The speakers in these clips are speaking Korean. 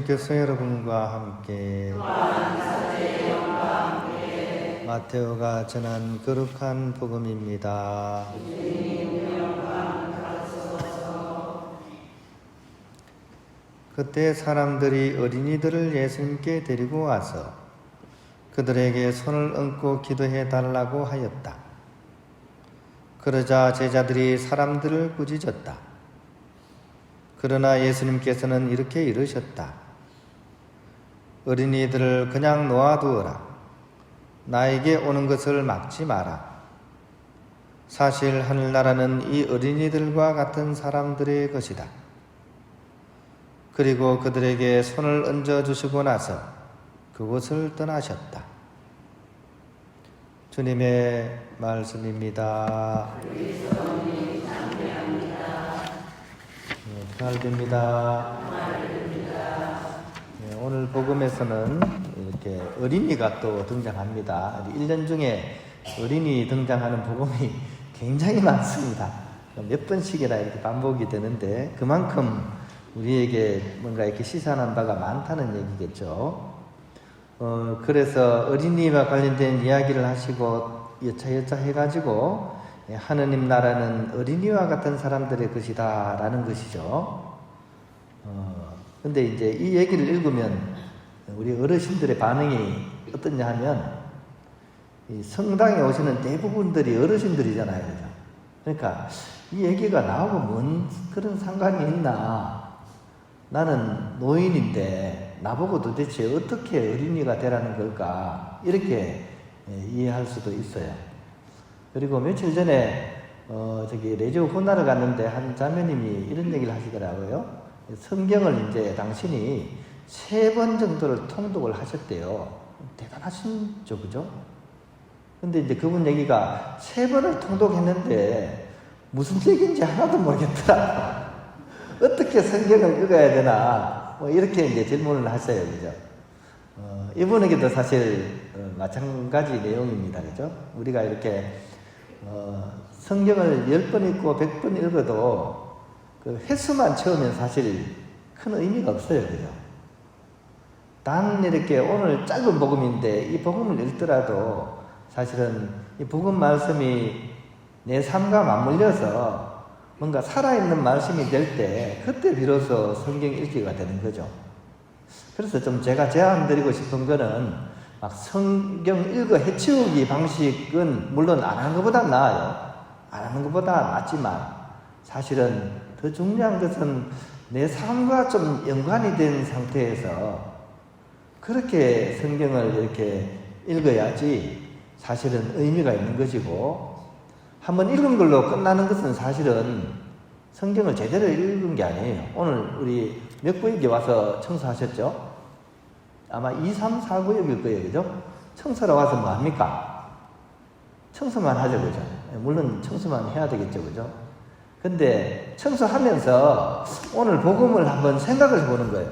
예수님께서 여러분과 함께 마테오가 전한 거룩한 복음입니다. 그때 사람들이 어린이들을 예수님께 데리고 와서 그들에게 손을 얹고 기도해 달라고 하였다. 그러자 제자들이 사람들을 꾸짖었다. 그러나 예수님께서는 이렇게 이르셨다. 어린이들을 그냥 놓아두어라. 나에게 오는 것을 막지 마라. 사실 하늘나라는 이 어린이들과 같은 사람들의 것이다. 그리고 그들에게 손을 얹어주시고 나서 그곳을 떠나셨다. 주님의 말씀입니다. 감사드립니다. 오늘 복음에서는 이렇게 어린이가 또 등장합니다. 1년 중에 어린이 등장하는 복음이 굉장히 많습니다. 몇 번씩이나 이렇게 반복이 되는데 그만큼 우리에게 뭔가 이렇게 시사하는 바가 많다는 얘기겠죠. 그래서 어린이와 관련된 이야기를 하시고 여차여차 해가지고 하느님 나라는 어린이와 같은 사람들의 것이다 라는 것이죠. 근데 이제 이 얘기를 읽으면 우리 어르신들의 반응이 어떠냐 하면 이 성당에 오시는 대부분들이 어르신들이잖아요. 그죠? 그러니까 이 얘기가 나하고 뭔 그런 상관이 있나. 나는 노인인데 나보고 도대체 어떻게 어린이가 되라는 걸까. 이렇게 이해할 수도 있어요. 그리고 며칠 전에 레지오 훗나를 갔는데 한 자매님이 이런 얘기를 하시더라고요. 성경을 이제 당신이 3번 정도를 통독을 하셨대요. 대단하신죠, 그죠? 근데 이제 그분 얘기가 3번을 통독했는데 무슨 얘기인지 하나도 모르겠더라. 어떻게 성경을 읽어야 되나? 뭐 이렇게 이제 질문을 하셔요, 그죠? 이분에게도 사실 마찬가지 내용입니다, 그죠? 우리가 이렇게 성경을 10번 읽고 100번 읽어도 그 횟수만 채우면 사실 큰 의미가 없어요, 그죠? 단 이렇게 오늘 짧은 복음인데 이 복음을 읽더라도 사실은 이 복음 말씀이 내 삶과 맞물려서 뭔가 살아있는 말씀이 될 때 그때 비로소 성경 읽기가 되는 거죠. 그래서 좀 제가 제안드리고 싶은 거는 막 성경 읽어 해치우기 방식은 물론 안 하는 것보다 나아요. 안 하는 것보다 낫지만 사실은 더 중요한 것은 내 삶과 좀 연관이 된 상태에서 그렇게 성경을 이렇게 읽어야지 사실은 의미가 있는 것이고 한번 읽은 걸로 끝나는 것은 사실은 성경을 제대로 읽은 게 아니에요. 오늘 우리 몇 구역에 와서 청소하셨죠? 아마 2, 3, 4 구역일 거예요. 그죠? 청소하러 와서 뭐 합니까? 청소만 하죠. 그죠? 물론 청소만 해야 되겠죠. 그죠? 근데 청소하면서 오늘 복음을 한번 생각을 해보는 거예요.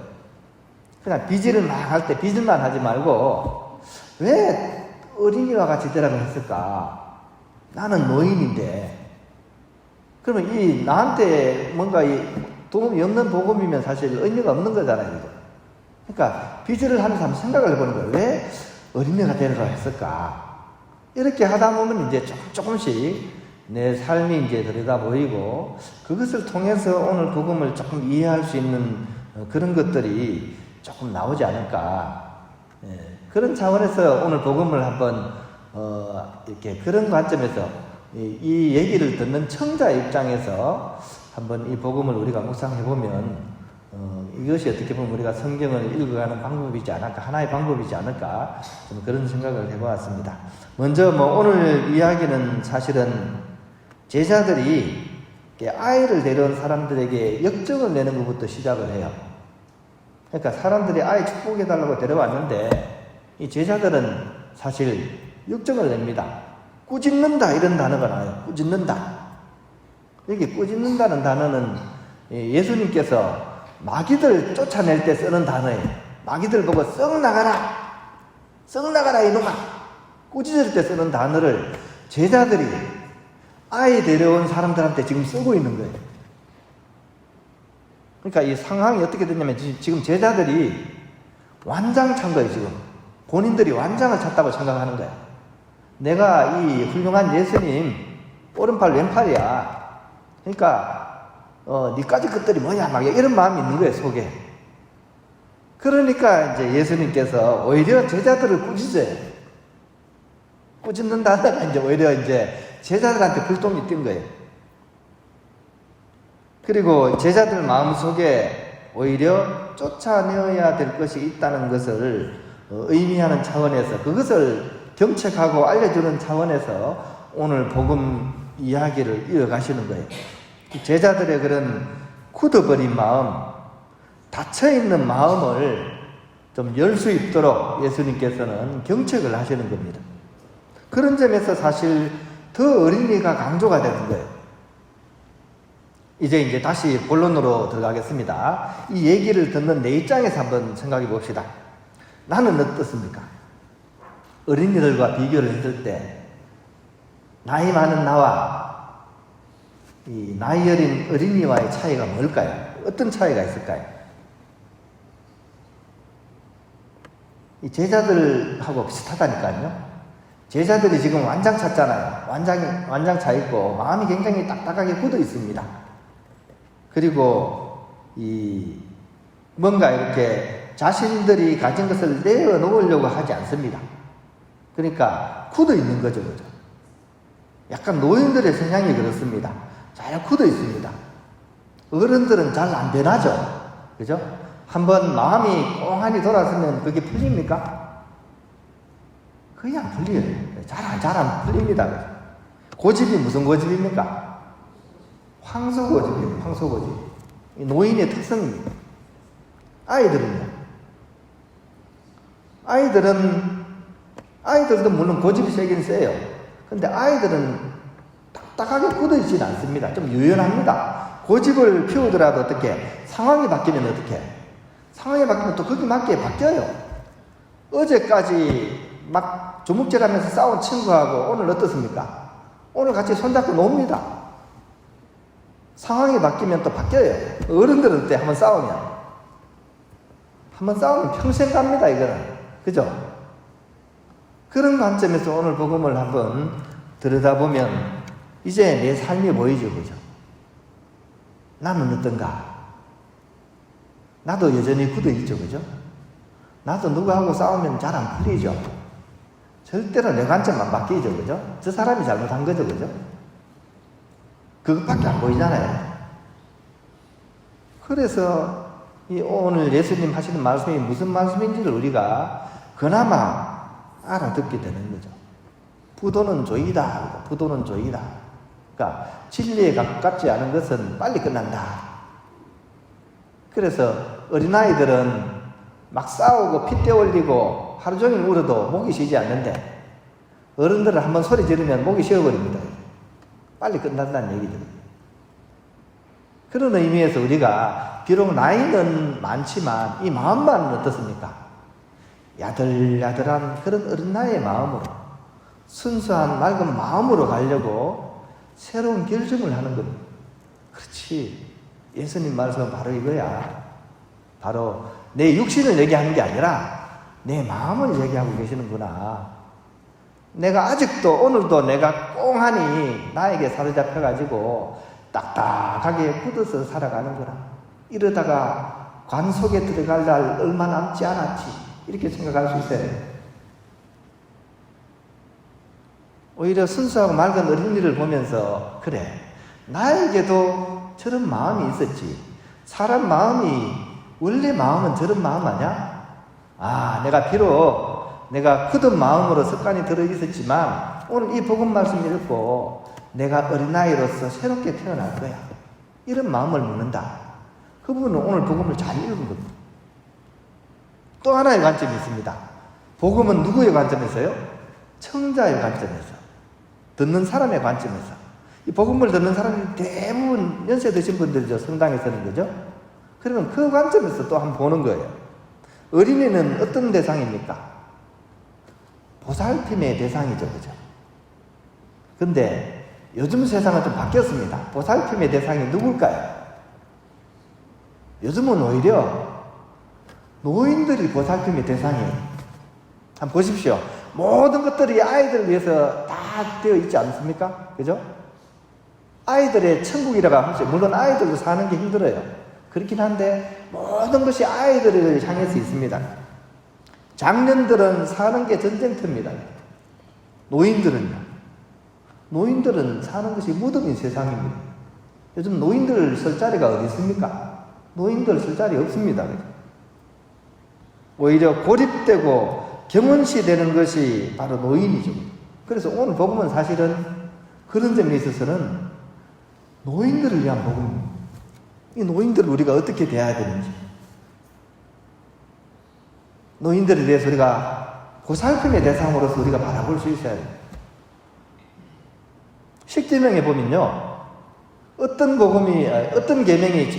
그냥 빗질을 막 할 때 빗질만 하지 말고 왜 어린이와 같이 되라고 했을까? 나는 노인인데 그러면 이 나한테 뭔가 이 도움이 없는 복음이면 사실 의미가 없는 거잖아요. 그죠? 그러니까 빗질을 하면서 한번 생각을 해보는 거예요. 왜 어린이가 되라고 했을까? 이렇게 하다 보면 이제 조금씩 내 삶이 이제 들여다 보이고 그것을 통해서 오늘 복음을 조금 이해할 수 있는 그런 것들이 조금 나오지 않을까. 그런 차원에서 오늘 복음을 한번 이렇게 그런 관점에서 이 얘기를 듣는 청자 입장에서 한번 이 복음을 우리가 묵상해 보면 이것이 어떻게 보면 우리가 성경을 읽어가는 방법이지 않을까, 하나의 방법이지 않을까, 좀 그런 생각을 해보았습니다. 먼저 오늘 이야기는 사실은 제자들이 아이를 데려온 사람들에게 역정을 내는 것부터 시작을 해요. 그러니까 사람들이 아이 축복해달라고 데려왔는데 이 제자들은 사실 역정을 냅니다. 꾸짖는다 이런 단어가 나와요. 꾸짖는다. 여기 꾸짖는다는 단어는 예수님께서 마귀들 쫓아낼 때 쓰는 단어예요. 마귀들 보고 썩 나가라! 썩 나가라 이놈아! 꾸짖을 때 쓰는 단어를 제자들이 아이 데려온 사람들한테 지금 쓰고 있는 거예요. 그러니까 이 상황이 어떻게 됐냐면 지금 제자들이 완장 찬 거예요, 지금. 본인들이 완장을 찼다고 생각하는 거예요. 내가 이 훌륭한 예수님 오른팔 왼팔이야. 그러니까 니까지 것들이 뭐야 막 이런 마음이 있는 거예요, 속에. 그러니까 이제 예수님께서 오히려 제자들을 꾸짖어요. 꾸짖는다 하다가 이제 오히려 이제 제자들한테 불똥이 뛴 거예요. 그리고 제자들 마음속에 오히려 쫓아내어야 될 것이 있다는 것을 의미하는 차원에서, 그것을 경책하고 알려주는 차원에서 오늘 복음 이야기를 이어가시는 거예요. 제자들의 그런 굳어버린 마음, 닫혀있는 마음을 좀 열 수 있도록 예수님께서는 경책을 하시는 겁니다. 그런 점에서 사실 더 어린이가 강조가 되는 거예요. 이제 다시 본론으로 들어가겠습니다. 이 얘기를 듣는 내 입장에서 한번 생각해 봅시다. 나는 어떻습니까? 어린이들과 비교를 했을 때 나이 많은 나와 이 나이 어린 어린이와의 차이가 뭘까요? 어떤 차이가 있을까요? 이 제자들하고 비슷하다니까요. 제자들이 지금 완장 찼잖아요. 완장 차 있고 마음이 굉장히 딱딱하게 굳어 있습니다. 그리고 뭔가 이렇게 자신들이 가진 것을 내어놓으려고 하지 않습니다. 그러니까 굳어 있는 거죠, 그죠? 약간 노인들의 성향이 그렇습니다. 잘 굳어 있습니다. 어른들은 잘 안 변하죠, 그죠? 한번 마음이 꽁하니 돌아서면 그게 풀립니까? 그게 안 풀려요. 잘 안 풀립니다. 그죠? 고집이 무슨 고집입니까? 황소고집이에요, 황소고집. 노인의 특성입니다. 아이들도 물론 고집이 세긴 세요. 근데 아이들은 딱딱하게 굳어있지는 않습니다. 좀 유연합니다. 고집을 피우더라도 어떻게, 상황이 바뀌면 어떻게, 상황이 바뀌면 또 거기 맞게 바뀌어요. 어제까지 막 조목질하면서 싸운 친구하고 오늘 어떻습니까? 오늘 같이 손잡고 놉니다. 상황이 바뀌면 또 바뀌어요. 어른들은 어때? 한번 싸우면 평생 갑니다, 이거는. 그죠? 그런 관점에서 오늘 복음을 한번 들여다보면 이제 내 삶이 보이죠, 그죠? 나는 어떤가? 나도 여전히 굳어있죠, 그죠? 나도 누구하고 싸우면 잘 안 풀리죠? 절대로 내 관점만 바뀌죠, 그죠? 저 사람이 잘못한 거죠, 그죠? 그것밖에 안 보이잖아요. 그래서 오늘 예수님 하시는 말씀이 무슨 말씀인지를 우리가 그나마 알아듣게 되는 거죠. 부도는 조이다. 부도는 조이다. 그러니까 진리에 가깝지 않은 것은 빨리 끝난다. 그래서 어린아이들은 막 싸우고 핏대 올리고 하루 종일 울어도 목이 쉬지 않는데 어른들은 한번 소리 지르면 목이 쉬어버립니다. 빨리 끝난다는 얘기죠. 그런 의미에서 우리가 비록 나이는 많지만 이 마음만은 어떻습니까? 야들야들한 그런 어린아이의 마음으로, 순수한 맑은 마음으로 가려고 새로운 결정을 하는 겁니다. 그렇지. 예수님 말씀은 바로 이거야. 바로 내 육신을 얘기하는 게 아니라 내 마음을 얘기하고 계시는구나. 내가 아직도 오늘도 내가 꽁하니 나에게 사로잡혀가지고 딱딱하게 굳어서 살아가는구나. 이러다가 관 속에 들어갈 날 얼마 남지 않았지. 이렇게 생각할 수 있어요. 오히려 순수하고 맑은 어린이를 보면서 그래, 나에게도 저런 마음이 있었지. 사람 마음이, 원래 마음은 저런 마음 아니야? 내가 비록 내가 굳은 마음으로 습관이 들어있었지만 오늘 이 복음 말씀 읽고 내가 어린아이로서 새롭게 태어날 거야. 이런 마음을 묻는다. 그분은 오늘 복음을 잘 읽은 겁니다. 또 하나의 관점이 있습니다. 복음은 누구의 관점에서요? 청자의 관점에서, 듣는 사람의 관점에서. 이 복음을 듣는 사람이 대부분 연세 드신 분들이죠. 성당에서는, 그죠? 그러면 그 관점에서 또 한번 보는 거예요. 어린이는 어떤 대상입니까? 보살핌의 대상이죠, 그죠? 근데 요즘 세상은 좀 바뀌었습니다. 보살핌의 대상이 누굴까요? 요즘은 오히려 노인들이 보살핌의 대상이에요. 한번 보십시오. 모든 것들이 아이들을 위해서 다 되어 있지 않습니까? 그죠? 아이들의 천국이라고 하죠. 물론 아이들도 사는 게 힘들어요. 그렇긴 한데 모든 것이 아이들을 향해서 있습니다. 장년들은 사는 게 전쟁터입니다. 노인들은 사는 것이 무덤인 세상입니다. 요즘 노인들 쓸 자리가 어디 있습니까? 노인들 쓸 자리 없습니다. 오히려 고립되고 경원시 되는 것이 바로 노인이죠. 그래서 오늘 복음은 사실은 그런 점에 있어서는 노인들을 위한 복음입니다. 이 노인들을 우리가 어떻게 대해야 되는지, 노인들에 대해서 우리가 보살핌의 대상으로서 우리가 바라볼 수 있어야 돼요. 십계명에 보면요, 어떤 계명이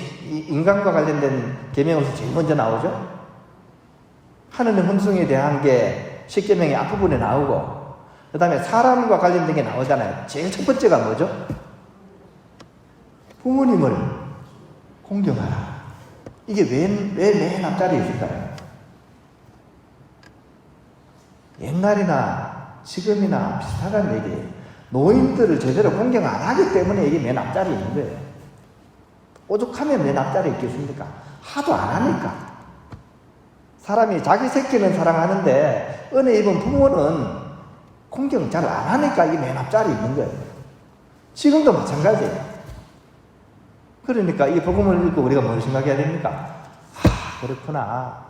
인간과 관련된 계명으로서 제일 먼저 나오죠? 하느님 혼성에 대한 게 십계명의 앞부분에 나오고, 그 다음에 사람과 관련된 게 나오잖아요. 제일 첫 번째가 뭐죠? 부모님을 공경하라. 이게 왜 맨 앞자리에 있을까요? 옛날이나 지금이나 비슷하다는 얘기예요. 노인들을 제대로 공경 안 하기 때문에 이게 맨 앞자리에 있는 거예요. 오죽하면 맨 앞자리에 있겠습니까? 하도 안 하니까. 사람이 자기 새끼는 사랑하는데 은혜 입은 부모는 공경 잘 안 하니까 이게 맨 앞자리에 있는 거예요. 지금도 마찬가지예요. 그러니까 이 복음을 읽고 우리가 뭘 생각해야 됩니까? 그렇구나.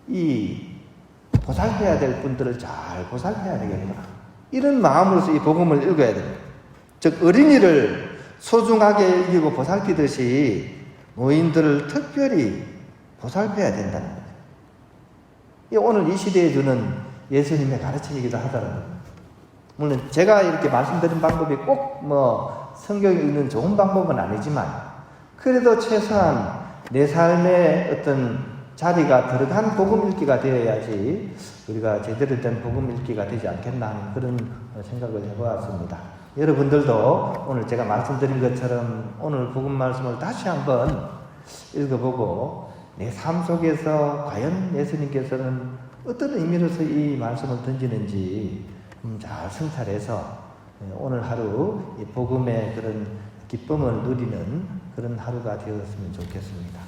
이 보살펴야 될 분들을 잘 보살펴야 되겠구나. 이런 마음으로서 이 복음을 읽어야 됩니다. 즉 어린이를 소중하게 여기고 보살피듯이 노인들을 특별히 보살펴야 된다는 거예요. 이 오늘 이 시대에 주는 예수님의 가르침이기도 하더라고요. 물론 제가 이렇게 말씀드린 방법이 꼭 성경에 있는 좋은 방법은 아니지만 그래도 최소한 내 삶의 어떤 자리가 들어간 복음 읽기가 되어야지 우리가 제대로 된 복음 읽기가 되지 않겠나 하는 그런 생각을 해보았습니다. 여러분들도 오늘 제가 말씀드린 것처럼 오늘 복음 말씀을 다시 한번 읽어보고 내 삶 속에서 과연 예수님께서는 어떤 의미로서 이 말씀을 던지는지 잘 성찰해서 오늘 하루 이 복음의 그런 기쁨을 누리는 그런 하루가 되었으면 좋겠습니다.